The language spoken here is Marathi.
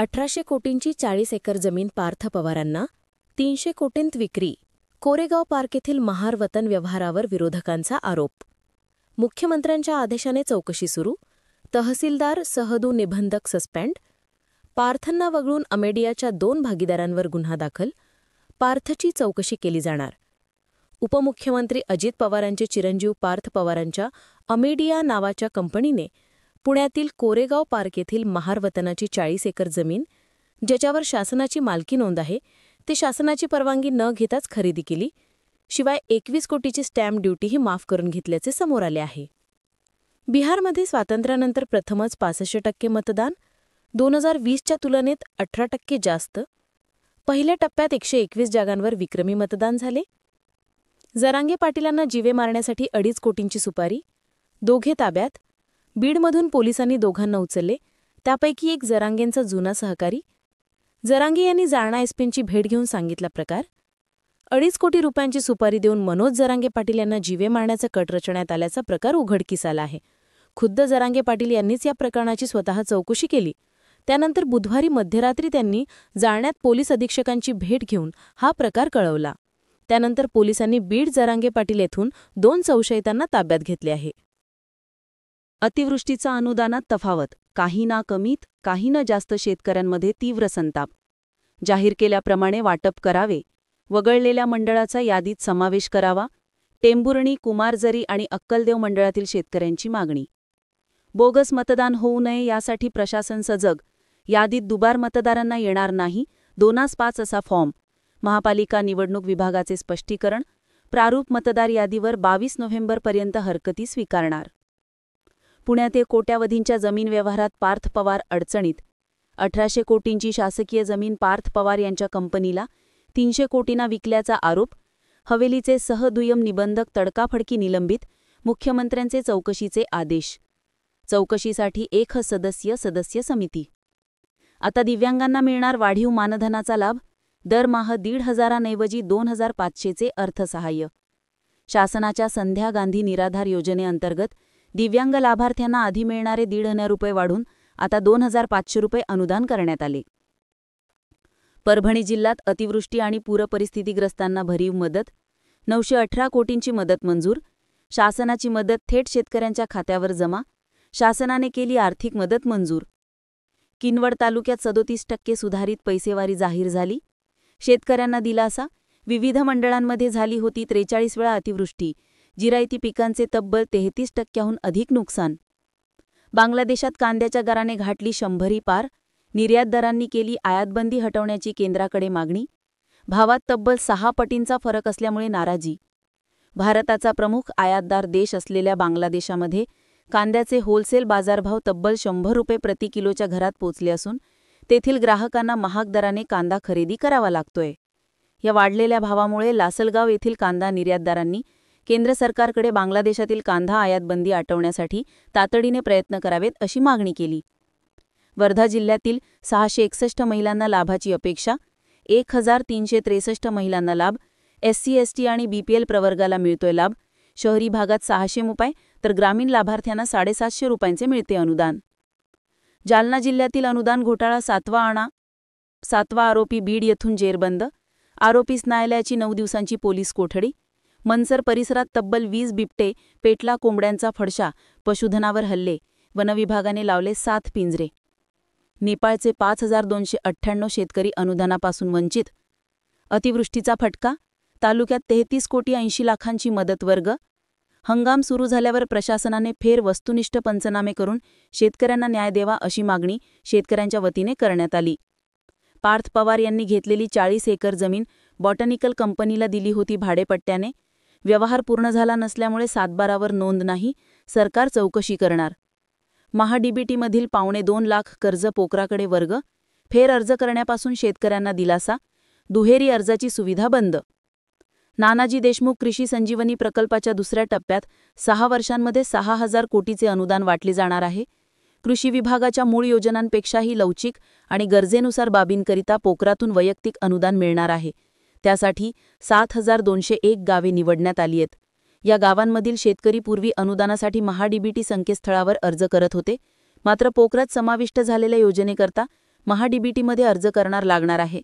1800 कोटींची 40 एकर जमीन पार्थ पवारांना, 300 कोटींत विक्री. कोरेगाव पार्क येथील महार वतन व्यवहारावर विरोधकांचा आरोप. मुख्यमंत्र्यांच्या आदेशाने चौकशी सुरू. तहसीलदार सहदू निबंधक सस्पेंड. पार्थंना वगळून अमेडियाच्या 2 भागीदारांवर गुन्हा दाखल. पार्थची चौकशी केली जाणार. उपमुख्यमंत्री अजित पवारांचे चिरंजीव पार्थ पवारांच्या अमेडिया नावाच्या कंपनीने पुण्यातील कोरेगाव पार्क येथील महार वतनाची 40 एकर जमीन, ज्याच्यावर शासनाची मालकी नोंद आहे, ते शासनाची परवानगी न घेताच खरेदी केली. शिवाय 21 कोटीची स्टॅम्प ड्युटीही माफ करून घेतल्याचे समोर आले आहे. बिहारमध्ये स्वातंत्र्यानंतर प्रथमच 65% मतदान, 2020च्या तुलनेत 18% जास्त. पहिल्या टप्प्यात 121 जागांवर विक्रमी मतदान झाले. जरांगे पाटीलांना जीवे मारण्यासाठी 2.5 कोटींची सुपारी, दोघे ताब्यात. बीडमधून पोलिसांनी दोघांना उचलले, त्यापैकी एक जरांगेंचा जुना सहकारी. जरांगे यांनी जालना एसपींची भेट घेऊन सांगितला प्रकार. 2.5 कोटी रुपयांची सुपारी देऊन मनोज जरांगे पाटील यांना जीवे मारण्याचा कट रचण्यात आल्याचा प्रकार उघडकीस आला आहे. खुद्द जरांगे पाटील यांनीच या प्रकरणाची स्वतः चौकशी केली. त्यानंतर बुधवारी मध्यरात्री त्यांनी जालन्यात पोलीस अधीक्षकांची भेट घेऊन हा प्रकार कळवला. त्यानंतर पोलिसांनी बीड जरांगे पाटील येथून 2 संशयितांना ताब्यात घेतले आहे. अतिवृष्टीचा अनुदानात तफावत, काही ना कमीत, काही ना जास्त. शेतकऱ्यांमध्ये तीव्र संताप. जाहीर केल्याप्रमाणे वाटप करावे. वगळलेल्या मंडळाचा यादीत समावेश करावा. टेंभुर्णी, कुमारजरी आणि अक्कलदेव मंडळातील शेतकऱ्यांची मागणी. बोगस मतदान होऊ नये यासाठी प्रशासन सजग. यादीत दुबार मतदारांना येणार नाही. 2-5 असा फॉर्म. महापालिका निवडणूक विभागाचे स्पष्टीकरण. प्रारूप मतदार यादीवर 22 नोव्हेंबरपर्यंत हरकती स्वीकारणार. पुण्यातील कोट्यावधींच्या जमीन व्यवहारात पार्थ पवार अडचणीत. 1800 कोटींची शासकीय जमीन पार्थ पवार यांच्या कंपनीला 300 कोटींना विकल्याचा आरोप. हवेलीचे सहदुय्यम निबंधक तडकाफडकी निलंबित. मुख्यमंत्र्यांचे चौकशीचे आदेश. चौकशीसाठी 1 सदस्य समिती. आता दिव्यांगांना मिळणार वाढीव मानधनाचा लाभ. दरमहा 1,500 ऐवजी 2,500चे अर्थसहाय्य. शासनाच्या संध्या गांधी निराधार योजनेअंतर्गत दिव्यांग लाभार्थ्यांना आधी मिळणारे 1,500 रुपये वाढून आता 2,500 रुपये अनुदान करण्यात आले. परभणी जिल्ह्यात अतिवृष्टी आणि पूरपरिस्थितीग्रस्तांना भरीव मदत. 918 कोटींची मदत मंजूर. शासनाची मदत थेट शेतकऱ्यांच्या खात्यावर जमा. शासनाने केली आर्थिक मदत मंजूर. किनवट तालुक्यात 37% सुधारित पैसेवारी जाहीर झाली. शेतकऱ्यांना दिलासा. विविध मंडळांमध्ये झाली होती 43 वेळा अतिवृष्टी. जिरायती पिकांचे तब्बल 33%हून अधिक नुकसान. बांगलादेशात कांद्याच्या दराने घाटली 100 पार. निर्यातदारांनी केली आयातबंदी हटवण्याची केंद्राकडे मागणी. भावात तब्बल 6 पटींचा फरक असल्यामुळे नाराजी. भारताचा प्रमुख आयातदार देश असलेल्या बांगलादेशामध्ये कांद्याचे होलसेल बाजारभाव तब्बल 100 रुपये प्रति किलोच्या घरात पोचले असून तेथील ग्राहकांना महाग दराने कांदा खरेदी करावा लागतोय. या वाढलेल्या भावामुळे लासलगाव येथील कांदा निर्यातदारांनी केंद्र सरकारकडे बांगलादेशातील कांदा आयातबंदी हटवण्यासाठी तातडीने प्रयत्न करावेत अशी मागणी केली. वर्धा जिल्ह्यातील 661 महिलांना लाभाची अपेक्षा. 1,363 महिलांना लाभ. SC, ST आणि BPL प्रवर्गाला मिळतोय लाभ. शहरी भागात 600 रुपये तर ग्रामीण लाभार्थ्यांना 750 रुपयांचे मिळते अनुदान. जालना जिल्ह्यातील अनुदान घोटाळा 7वा आरोपी बीड येथून जेरबंद. आरोपीस न्यायालयाची 9 दिवसांची पोलीस कोठडी. मनसर परिसरात तब्बल 20 बिबटे, पेटला कोंबड्यांचा फडशा. पशुधनावर हल्ले. वनविभागाने लावले 7 पिंजरे. नेपाळचे 5,298 शेतकरी अनुदानापासून वंचित. अतिवृष्टीचा फटका. तालुक्यात 33 कोटी 80 लाखांची मदत वर्ग. हंगाम सुरू झाल्यावर प्रशासनाने फेर वस्तुनिष्ठ पंचनामे करून शेतकऱ्यांना न्याय द्यावा अशी मागणी शेतकऱ्यांच्या वतीने करण्यात आली. पार्थ पवार यांनी घेतलेली 40 एकर जमीन बॉटनिकल कंपनीला दिली होती भाडेपट्ट्याने. व्यवहार पूर्ण झाला नसल्यामुळे 7/12वर नोंद नाही. सरकार चौकशी करणार. महाडीबीटीमधील 2.25 लाख कर्ज पोकराकडे वर्ग. फेर अर्ज करण्यापासून शेतकऱ्यांना दिलासा. दुहेरी अर्जाची सुविधा बंद. नानाजी देशमुख कृषी संजीवनी प्रकल्पाच्या 2ऱ्या टप्प्यात 6 वर्षांमध्ये 6,000 कोटीचे अनुदान वाटले जाणार आहे. कृषी विभागाच्या मूळ योजनांपेक्षाही लवचिक आणि गरजेनुसार बाबींकरिता पोकरातून वैयक्तिक अनुदान मिळणार आहे. त्यासाठी 7,201 गावे निवडण्यात आली आहेत. या गावांमधील शेतकरी पूर्वी अनुदानासाठी महाडीबीटी संकेतस्थळावर अर्ज करत होते. मात्र पोकरात समाविष्ट झालेल्या योजनेकरता महाडीबीटीमध्ये अर्ज करणार लागणार आहे.